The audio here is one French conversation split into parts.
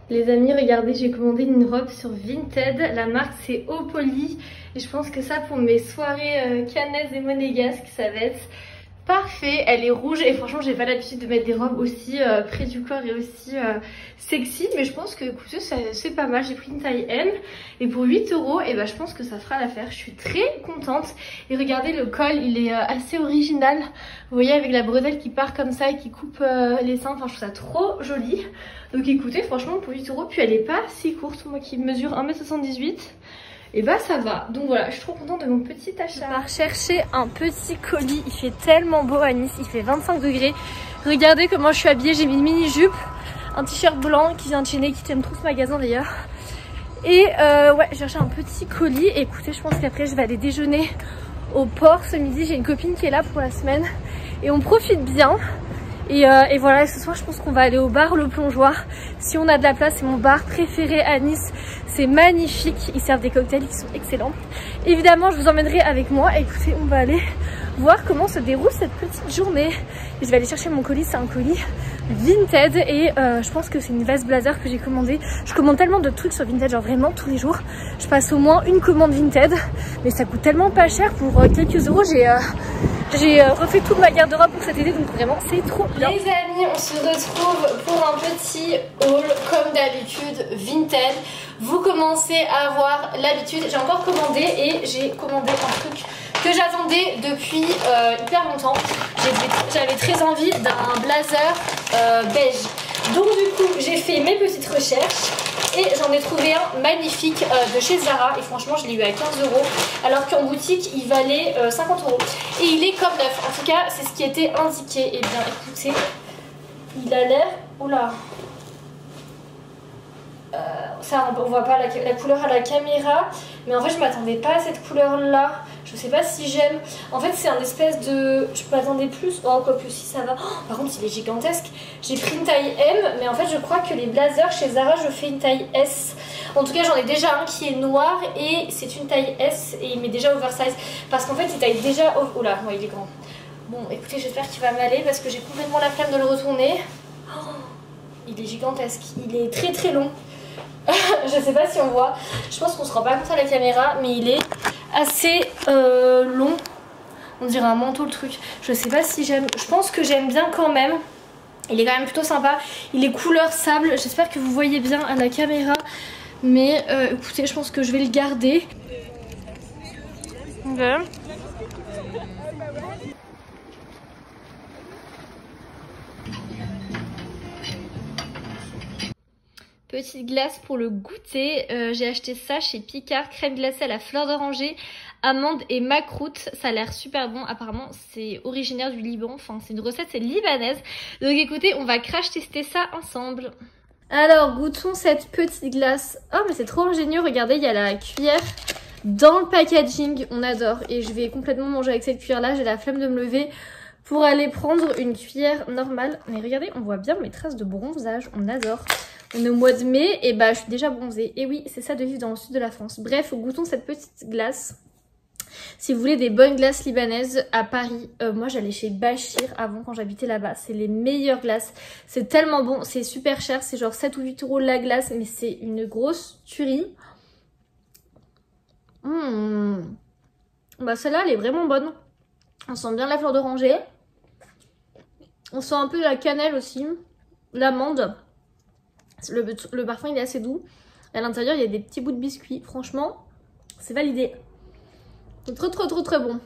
Les amis, regardez, j'ai commandé une robe sur Vinted. La marque c'est Opoly. Et je pense que ça pour mes soirées cannaises et monégasques, ça va être parfait. Elle est rouge et franchement j'ai pas l'habitude de mettre des robes aussi près du corps et aussi sexy. Mais je pense que écoutez, c'est pas mal. J'ai pris une taille M et pour 8 €, et bah, je pense que ça fera l'affaire. Je suis très contente. Et regardez, le col il est assez original. Vous voyez, avec la bretelle qui part comme ça et qui coupe les seins. Enfin je trouve ça trop joli. Donc écoutez, franchement pour 8 €, puis elle est pas si courte. Moi qui mesure 1,78 m, et bah ça va. Donc voilà, je suis trop contente de mon petit achat. On va rechercher un petit colis. Il fait tellement beau à Nice, il fait 25 degrés. Regardez comment je suis habillée, j'ai mis une mini jupe, un t-shirt blanc qui vient de chez Nike, qui aime trop ce magasin d'ailleurs. Et ouais, j'ai cherché un petit colis. Et écoutez, je pense qu'après je vais aller déjeuner au port ce midi. J'ai une copine qui est là pour la semaine et on profite bien. Et voilà, ce soir je pense qu'on va aller au bar Le Plongeoir. Si on a de la place, c'est mon bar préféré à Nice. C'est magnifique, ils servent des cocktails qui sont excellents. Évidemment, je vous emmènerai avec moi. Écoutez, on va aller voir comment se déroule cette petite journée. Et je vais aller chercher mon colis, c'est un colis Vinted. Et je pense que c'est une veste blazer que j'ai commandée. Je commande tellement de trucs sur Vinted, genre vraiment tous les jours. Je passe au moins une commande Vinted. Mais ça coûte tellement pas cher, pour quelques euros. J'ai refait toute ma garde-robe pour cet été, donc vraiment c'est trop bien. Les amis, on se retrouve pour un petit haul comme d'habitude Vinted. Vous commencez à avoir l'habitude. J'ai encore commandé et j'ai commandé un truc que j'attendais depuis hyper longtemps. J'avais très envie d'un blazer beige. Donc du coup j'ai fait mes petites recherches et j'en ai trouvé un magnifique de chez Zara. Et franchement je l'ai eu à 15 €, alors qu'en boutique il valait 50 €. Et il est comme neuf, en tout cas c'est ce qui était indiqué. Et bien écoutez, il a l'air... Oula, ça on voit pas la couleur à la caméra, mais en fait je m'attendais pas à cette couleur là. Je sais pas si j'aime. En fait c'est un espèce de... Je m'attendais plus. Oh quoi, plus si ça va. Oh, par contre il est gigantesque. J'ai pris une taille M, mais en fait je crois que les blazers chez Zara je fais une taille S. En tout cas j'en ai déjà un qui est noir et c'est une taille S et il m'est déjà oversize. Parce qu'en fait il taille déjà... Oh là, ouais, il est grand. Bon écoutez, j'espère qu'il va m'aller parce que j'ai complètement la flemme de le retourner. Oh, il est gigantesque. Il est très très long. Je sais pas si on voit. Je pense qu'on se rend pas compte à la caméra, mais il est assez long. On dirait un manteau le truc. Je sais pas si j'aime. Je pense que j'aime bien quand même. Il est quand même plutôt sympa. Il est couleur sable. J'espère que vous voyez bien à la caméra. Mais écoutez, je pense que je vais le garder. Okay. Petite glace pour le goûter. J'ai acheté ça chez Picard. Crème glacée à la fleur d'oranger, amande et macroute. Ça a l'air super bon. Apparemment c'est originaire du Liban. Enfin c'est une recette, c'est libanaise. Donc écoutez, on va crash tester ça ensemble. Alors goûtons cette petite glace. Oh mais c'est trop ingénieux. Regardez, il y a la cuillère dans le packaging. On adore. Et je vais complètement manger avec cette cuillère là. J'ai la flemme de me lever pour aller prendre une cuillère normale. Mais regardez, on voit bien mes traces de bronzage. On adore. On est au mois de mai et bah je suis déjà bronzée. Et oui, c'est ça de vivre dans le sud de la France. Bref, goûtons cette petite glace. Si vous voulez des bonnes glaces libanaises à Paris, moi j'allais chez Bachir avant quand j'habitais là-bas. C'est les meilleures glaces. C'est tellement bon, c'est super cher. C'est genre 7 ou 8 € la glace, mais c'est une grosse tuerie. Bah celle-là, elle est vraiment bonne. On sent bien la fleur d'oranger. On sent un peu la cannelle aussi. L'amande. Le parfum il est assez doux. À l'intérieur il y a des petits bouts de biscuits. Franchement c'est validé. C'est très bon.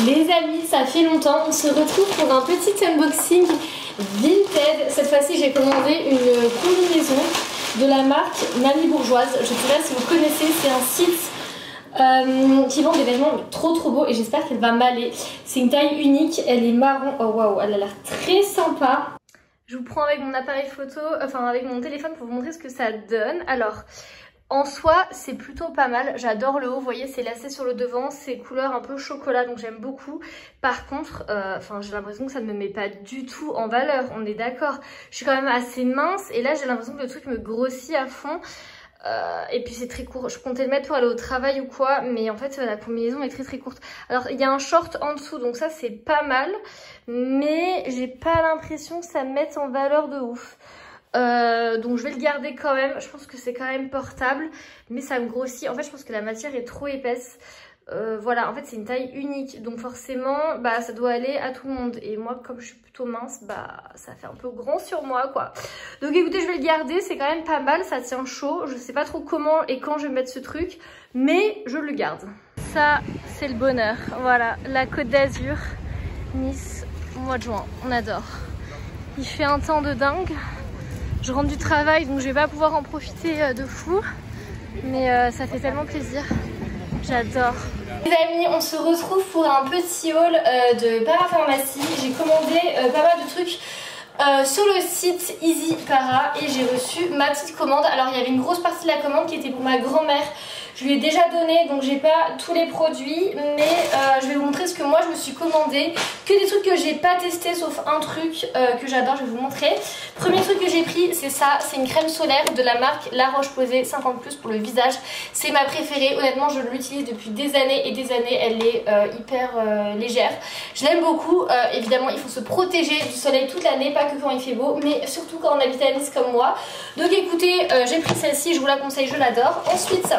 Les amis, ça fait longtemps. On se retrouve pour un petit unboxing Vinted. Cette fois-ci j'ai commandé une combinaison de la marque Mamie Bourgeoise. Je sais pas si vous connaissez, c'est un site qui vend des vêtements trop beaux et j'espère qu'elle va m'aller. C'est une taille unique, elle est marron. Oh waouh, elle a l'air très sympa. Je vous prends avec mon appareil photo, enfin avec mon téléphone pour vous montrer ce que ça donne. Alors, en soi, c'est plutôt pas mal. J'adore le haut, vous voyez, c'est lacé sur le devant, c'est couleur un peu chocolat, donc j'aime beaucoup. Par contre, j'ai l'impression que ça ne me met pas du tout en valeur, on est d'accord. Je suis quand même assez mince et là, j'ai l'impression que le truc me grossit à fond. Et puis c'est très court, je comptais le mettre pour aller au travail ou quoi, mais en fait la combinaison est très courte. Alors il y a un short en dessous, donc ça c'est pas mal, mais j'ai pas l'impression que ça me mette en valeur de ouf. Donc je vais le garder quand même. Je pense que c'est quand même portable, mais ça me grossit. En fait je pense que la matière est trop épaisse. Voilà, en fait c'est une taille unique, donc forcément bah ça doit aller à tout le monde, et moi comme je suis plutôt mince, bah ça fait un peu grand sur moi quoi. Donc écoutez, je vais le garder, c'est quand même pas mal, ça tient chaud. Je sais pas trop comment et quand je vais mettre ce truc, mais je le garde. Ça c'est le bonheur, voilà, la Côte d'Azur, Nice, mois de juin, on adore. Il fait un temps de dingue, je rentre du travail donc je vais pas pouvoir en profiter de fou, mais ça fait tellement plaisir. J'adore. Les amis, on se retrouve pour un petit haul de Parapharmacie. J'ai commandé pas mal de trucs sur le site Easy Para et j'ai reçu ma petite commande. Alors il y avait une grosse partie de la commande qui était pour ma grand-mère. Je lui ai déjà donné, donc j'ai pas tous les produits, mais je vais vous montrer ce que moi je me suis commandé. Que des trucs que j'ai pas testé, sauf un truc que j'adore, je vais vous montrer. Premier truc que j'ai pris, c'est ça, c'est une crème solaire de la marque La Roche-Posay 50+ pour le visage. C'est ma préférée, honnêtement je l'utilise depuis des années et des années, elle est hyper légère. Je l'aime beaucoup, évidemment il faut se protéger du soleil toute l'année, pas que quand il fait beau, mais surtout quand on habite à Nice comme moi. Donc écoutez, j'ai pris celle-ci, je vous la conseille, je l'adore. Ensuite,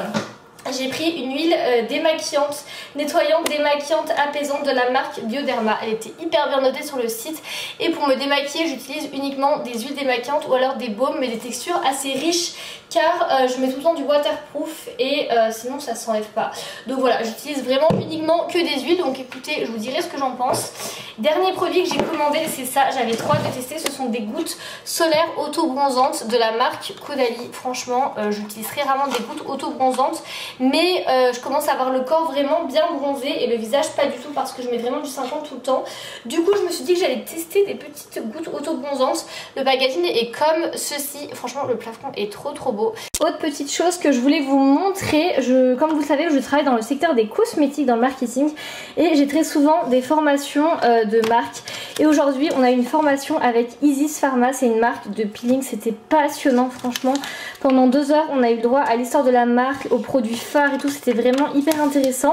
j'ai pris une huile démaquillante, nettoyante, démaquillante, apaisante de la marque Bioderma. Elle était hyper bien notée sur le site. Et pour me démaquiller, j'utilise uniquement des huiles démaquillantes ou alors des baumes, mais des textures assez riches, car je mets tout le temps du waterproof et sinon ça s'enlève pas. Donc voilà, j'utilise vraiment uniquement que des huiles. Donc écoutez, je vous dirai ce que j'en pense. Dernier produit que j'ai commandé, c'est ça, j'avais trop hâte de tester. Ce sont des gouttes solaires auto-bronzantes de la marque Caudalie. Franchement, j'utilise très rarement des gouttes auto-bronzantes, mais je commence à avoir le corps vraiment bien bronzé et le visage pas du tout, parce que je mets vraiment du 50 tout le temps. Du coup je me suis dit que j'allais tester des petites gouttes auto-bronzantes. Le packaging est comme ceci, franchement le plafond est trop beau. Autre petite chose que je voulais vous montrer, comme vous le savez, je travaille dans le secteur des cosmétiques, dans le marketing, et j'ai très souvent des formations de marques. Et aujourd'hui on a une formation avec Isis Pharma, c'est une marque de peeling, c'était passionnant franchement. Pendant 2 heures on a eu le droit à l'histoire de la marque, aux produits phares et tout, c'était vraiment hyper intéressant.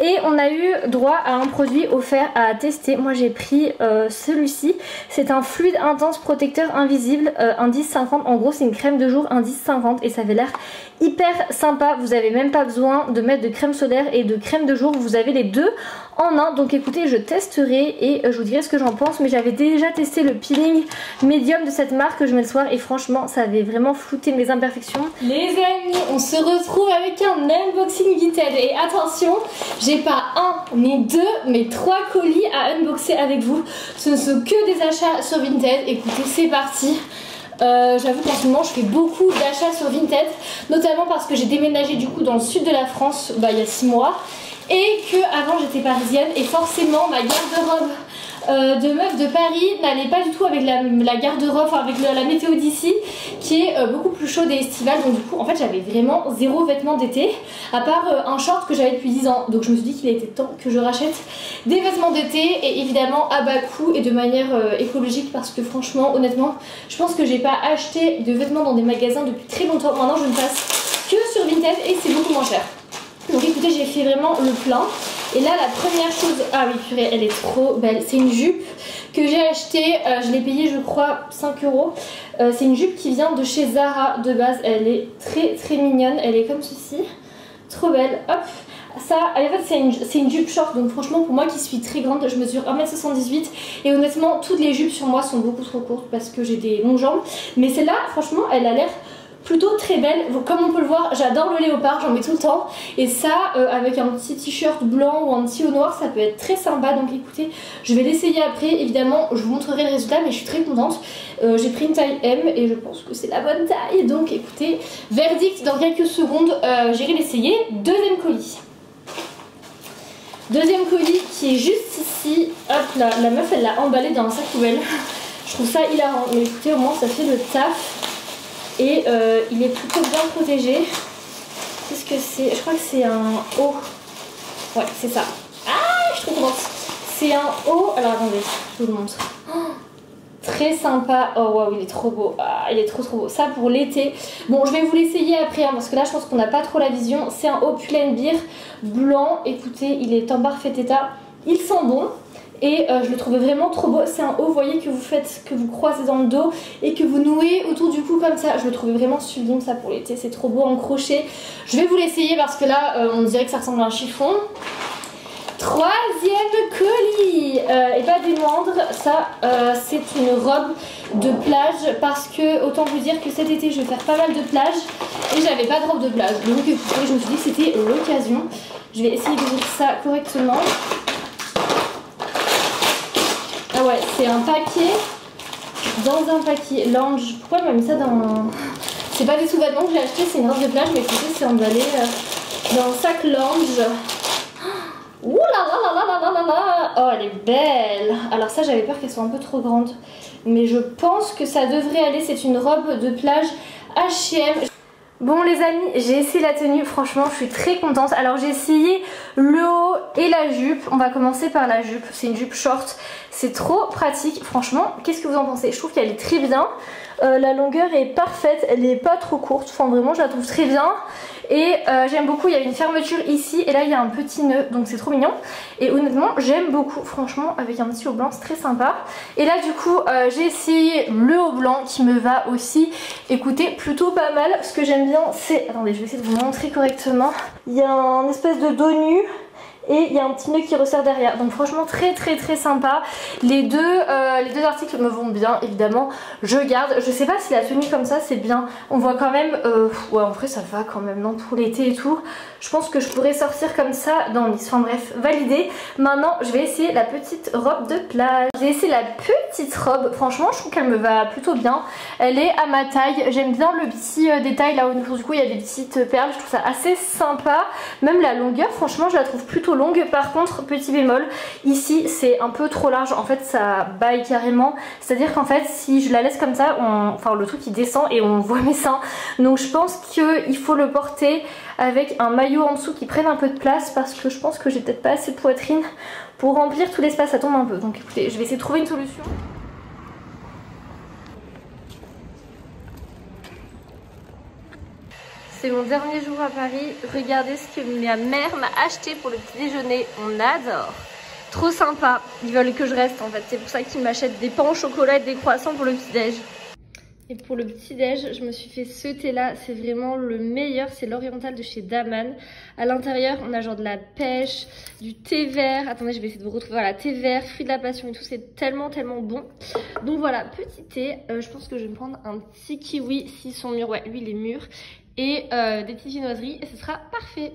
Et on a eu droit à un produit offert à tester. Moi j'ai pris celui-ci, c'est un fluide intense protecteur invisible, indice 50. En gros c'est une crème de jour indice 50 et ça avait l'air hyper sympa. Vous avez même pas besoin de mettre de crème solaire et de crème de jour, vous avez les deux en un. Donc écoutez, je testerai et je vous dirai ce que j'en pense, mais j'avais déjà testé le peeling médium de cette marque que je mets le soir et franchement ça avait vraiment flouté mes imperfections. Les amis, on se retrouve avec un unboxing Vinted et attention, j'ai pas un ni deux mais 3 colis à unboxer avec vous. Ce ne sont que des achats sur Vinted. Écoutez, c'est parti. J'avoue qu'en ce moment je fais beaucoup d'achats sur Vinted, notamment parce que j'ai déménagé du coup dans le sud de la France il y a 6 mois et que avant j'étais parisienne et forcément ma garde-robe de meuf de Paris n'allait pas du tout avec la garde-robe, enfin avec la météo d'ici qui est beaucoup plus chaude et estivale. Donc du coup en fait j'avais vraiment 0 vêtements d'été à part un short que j'avais depuis 10 ans. Donc je me suis dit qu'il était temps que je rachète des vêtements d'été et évidemment à bas coût et de manière écologique, parce que franchement honnêtement je pense que j'ai pas acheté de vêtements dans des magasins depuis très longtemps. Maintenant je ne passe que sur Vinted et c'est beaucoup moins cher. Donc écoutez, j'ai fait vraiment le plein. Et là la première chose, ah oui purée, elle est trop belle. C'est une jupe que j'ai achetée, je l'ai payée je crois 5 €. C'est une jupe qui vient de chez Zara de base. Elle est très mignonne, elle est comme ceci. Trop belle, hop. Ça, en fait c'est une jupe short, donc franchement pour moi qui suis très grande, je mesure 1m78 et honnêtement toutes les jupes sur moi sont beaucoup trop courtes parce que j'ai des longues jambes. Mais celle-là franchement elle a l'air plutôt très belle. Comme on peut le voir, j'adore le léopard, j'en mets tout le temps. Et ça, avec un petit t-shirt blanc ou un petit haut noir, ça peut être très sympa. Donc écoutez, je vais l'essayer après. Évidemment, je vous montrerai le résultat, mais je suis très contente. J'ai pris une taille M et je pense que c'est la bonne taille. Donc écoutez, verdict dans quelques secondes, j'irai l'essayer. Deuxième colis. Deuxième colis qui est juste ici. Hop là, la meuf elle l'a emballé dans un sac poubelle. Je trouve ça hilarant. Mais écoutez, au moins ça fait le taf. Et il est plutôt bien protégé. Qu'est-ce que c'est? Je crois que c'est un haut. Ouais, c'est ça. Ah, je suis trop contente. C'est un haut. Alors attendez, je vous le montre. Oh, très sympa. Oh waouh, il est trop beau. Ah, il est trop beau. Ça pour l'été. Bon, je vais vous l'essayer après hein, parce que là je pense qu'on n'a pas trop la vision. C'est un haut Pull&Bear blanc. Écoutez, il est en parfait état. Il sent bon. Et je le trouvais vraiment trop beau. C'est un haut, vous voyez, que vous faites, que vous croisez dans le dos et que vous nouez autour du cou comme ça. Je le trouvais vraiment sublime ça pour l'été, c'est trop beau en crochet. Je vais vous l'essayer parce que là on dirait que ça ressemble à un chiffon. Troisième colis, et pas des moindres, ça c'est une robe de plage parce que autant vous dire que cet été je vais faire pas mal de plage et j'avais pas de robe de plage. Donc écoutez, je me suis dit que c'était l'occasion. Je vais essayer d'ouvrir ça correctement. Ah ouais, c'est un paquet dans un paquet. Lounge, pourquoi elle m'a mis ça dans... C'est pas des sous-vêtements que j'ai acheté, c'est une robe de plage, mais écoutez, c'est emballé dans un sac lounge. Ouh là là là là là là là. Oh, elle est belle. Alors ça, j'avais peur qu'elle soit un peu trop grande, mais je pense que ça devrait aller. C'est une robe de plage H&M. Bon les amis, j'ai essayé la tenue, franchement je suis très contente. Alors j'ai essayé le haut et la jupe. On va commencer par la jupe, c'est une jupe short. C'est trop pratique, franchement, qu'est-ce que vous en pensez? Je trouve qu'elle est très bien. La longueur est parfaite, elle est pas trop courte, enfin vraiment je la trouve très bien. Et j'aime beaucoup, il y a une fermeture ici et là il y a un petit nœud, donc c'est trop mignon. Et honnêtement j'aime beaucoup, franchement avec un petit haut blanc c'est très sympa. Et là du coup j'ai essayé le haut blanc qui me va aussi. Écoutez, plutôt pas mal. Ce que j'aime bien c'est... Attendez, je vais essayer de vous montrer correctement. Il y a un espèce de dos nu et il y a un petit nœud qui resserre derrière, donc franchement très sympa. Les deux articles me vont bien, évidemment je garde. Je sais pas si la tenue comme ça c'est bien, on voit quand même ouais en vrai ça va quand même, non, pour l'été et tout. Je pense que je pourrais sortir comme ça dans Nice, enfin bref, validé. Maintenant je vais essayer la petite robe de plage. J'ai essayé la petite robe, franchement je trouve qu'elle me va plutôt bien. Elle est à ma taille, j'aime bien le petit détail là au niveau du cou, il y a des petites perles, je trouve ça assez sympa. Même la longueur franchement je la trouve plutôt longue. Par contre, petit bémol, ici c'est un peu trop large, en fait ça baille carrément, c'est à dire qu'en fait si je la laisse comme ça, enfin le truc il descend et on voit mes seins, donc je pense qu'il faut le porter avec un maillot en dessous qui prenne un peu de place parce que je pense que j'ai peut-être pas assez de poitrine pour remplir tout l'espace, ça tombe un peu, donc écoutez je vais essayer de trouver une solution. C'est mon dernier jour à Paris. Regardez ce que ma mère m'a acheté pour le petit déjeuner. On adore. Trop sympa. Ils veulent que je reste en fait. C'est pour ça qu'ils m'achètent des pains au chocolat et des croissants pour le petit déj. Et pour le petit déj, je me suis fait ce thé là. C'est vraiment le meilleur. C'est l'oriental de chez Daman. À l'intérieur, on a genre de la pêche, du thé vert. Attendez, je vais essayer de vous retrouver. Voilà, thé vert, fruits de la passion et tout. C'est tellement bon. Donc voilà, petit thé. Je pense que je vais me prendre un petit kiwi s'ils sont mûrs. Ouais, lui il est mûr. Et des petites viennoiseries et ce sera parfait.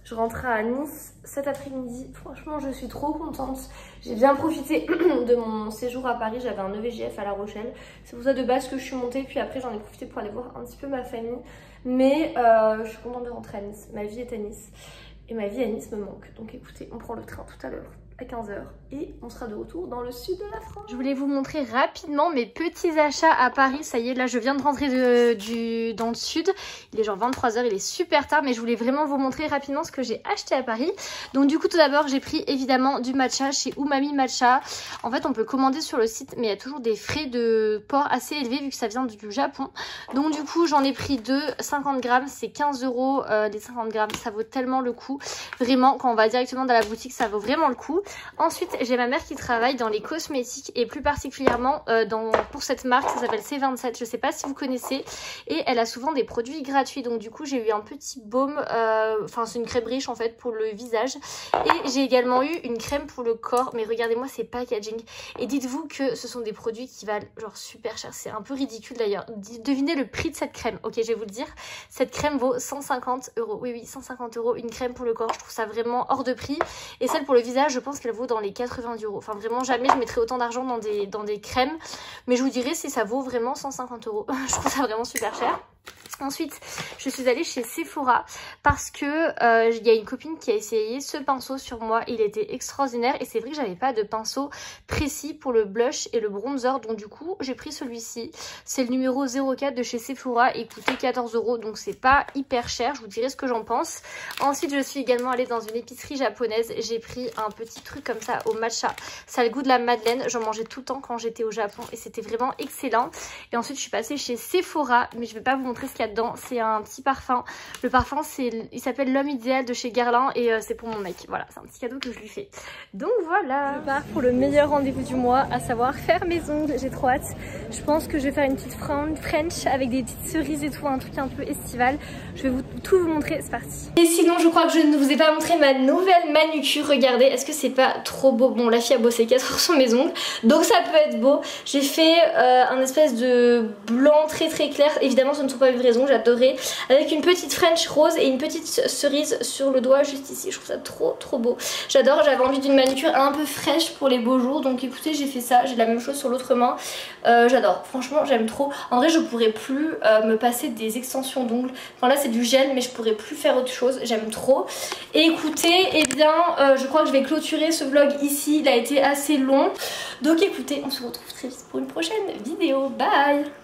Je rentre à Nice cet après-midi. Franchement, je suis trop contente. J'ai bien profité de mon séjour à Paris. J'avais un EVGF à La Rochelle. C'est pour ça de base que je suis montée. Puis après, j'en ai profité pour aller voir un petit peu ma famille. Mais je suis contente de rentrer à Nice. Ma vie est à Nice. Et ma vie à Nice me manque. Donc écoutez, on prend le train tout à l'heure à 15 h et on sera de retour dans le sud de la France. Je voulais vous montrer rapidement mes petits achats à Paris. Ça y est, là je viens de rentrer dans le sud. Il est genre 23 h, il est super tard, mais je voulais vraiment vous montrer rapidement ce que j'ai acheté à Paris. Donc du coup tout d'abord j'ai pris évidemment du matcha chez Umami Matcha. En fait on peut commander sur le site, mais il y a toujours des frais de port assez élevés vu que ça vient du Japon. Donc du coup j'en ai pris deux, 50 grammes, c'est 15 € les 50 grammes. Ça vaut tellement le coup. Vraiment quand on va directement dans la boutique ça vaut vraiment le coup. Ensuite j'ai ma mère qui travaille dans les cosmétiques et plus particulièrement pour cette marque, ça s'appelle C27, je sais pas si vous connaissez, et elle a souvent des produits gratuits. Donc du coup j'ai eu un petit baume, enfin c'est une crème riche en fait pour le visage, et j'ai également eu une crème pour le corps. Mais regardez-moi ces packaging et dites-vous que ce sont des produits qui valent genre super cher, c'est un peu ridicule d'ailleurs. Devinez le prix de cette crème. Ok, je vais vous le dire, cette crème vaut 150 €. Oui 150 €, une crème pour le corps. Je trouve ça vraiment hors de prix. Et celle pour le visage je pense qu'elle vaut dans les 90 €. Enfin vraiment jamais je mettrai autant d'argent dans des crèmes, mais je vous dirai si ça vaut vraiment 150 €. Je trouve ça vraiment super cher. Ensuite, je suis allée chez Sephora parce que il y a une copine qui a essayé ce pinceau sur moi. Il était extraordinaire et c'est vrai que j'avais pas de pinceau précis pour le blush et le bronzer. Donc du coup, j'ai pris celui-ci. C'est le numéro 04 de chez Sephora et il coûtait 14 €. Donc c'est pas hyper cher. Je vous dirai ce que j'en pense. Ensuite, je suis également allée dans une épicerie japonaise. J'ai pris un petit truc comme ça au matcha. Ça a le goût de la madeleine. J'en mangeais tout le temps quand j'étais au Japon et c'était vraiment excellent. Et ensuite, je suis passée chez Sephora, mais je vais pas vous montrer ce qu'il y a dedans. C'est un petit parfum. Le parfum, il s'appelle L'Homme Idéal de chez Guerlain et c'est pour mon mec. Voilà, c'est un petit cadeau que je lui fais. Donc voilà, je pars pour le meilleur rendez-vous du mois, à savoir faire mes ongles. J'ai trop hâte. Je pense que je vais faire une petite French avec des petites cerises et tout, un truc un peu estival. Je vais tout vous montrer, c'est parti. Et sinon, je crois que je ne vous ai pas montré ma nouvelle manucure. Regardez, est-ce que c'est pas trop beau? Bon, la fille a bossé 4 heures sur mes ongles, donc ça peut être beau. J'ai fait un espèce de blanc très clair. Évidemment, ce ne sont pas mes vrais ongles, j'adorais. Avec une petite French rose et une petite cerise sur le doigt juste ici. Je trouve ça trop beau. J'adore, j'avais envie d'une manucure un peu fraîche pour les beaux jours. Donc écoutez, j'ai fait ça. J'ai la même chose sur l'autre main. J'adore, franchement, j'aime trop. En vrai, je pourrais plus me passer des extensions d'ongles. Enfin là, c'est du gel, mais je pourrais plus faire autre chose. J'aime trop. Et écoutez, eh bien, je crois que je vais clôturer ce vlog ici. Il a été assez long. Donc écoutez, on se retrouve très vite pour une prochaine vidéo. Bye!